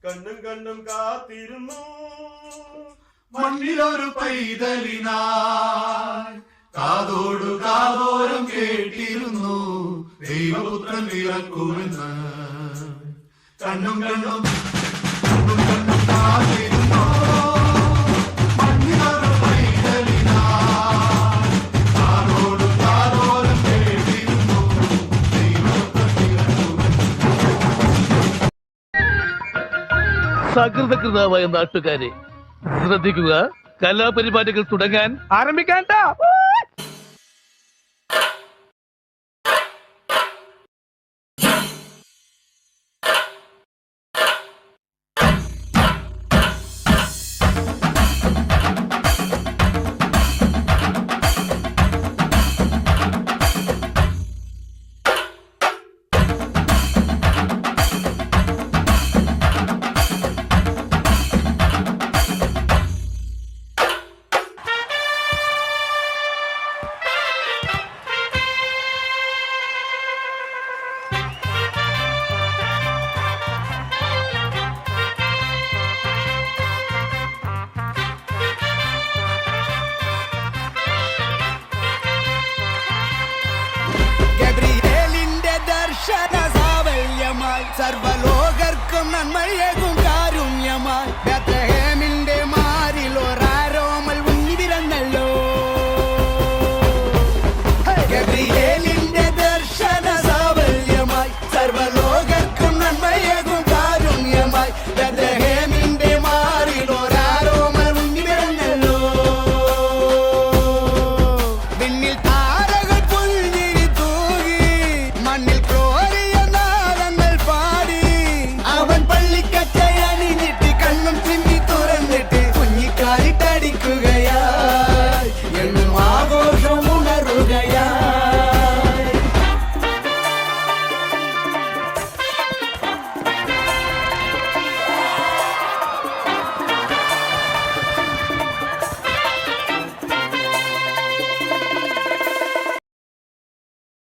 കണ്ണും കണ്ണും കാത്തിരുന്നു മണ്ണിലൊരു പൈതലിനായി കാതോടു കാതോരം കേട്ടിരുന്നു ദൈവപുത്രൻ ഇറക്കുമെന്ന് കണ്ണും കണ്ണും കണ്ണും കണ്ണും കാത്തിരുന്നു മണ്ണിലൊരു പൈതലിനായി കാതോടു കാതോരം കേട്ടിരുന്നു ദൈവപുത്രൻ ഇറക്കുമെന്ന്. സകൃതകൃതമായ നാട്ടുകാരെ ശ്രദ്ധിക്കുക, കലാപരിപാടികൾ തുടങ്ങാൻ ആരംഭിക്കാൻ. ഗബ്രിയേലിന്റെ ദർശന സാവല്യമായി സർവ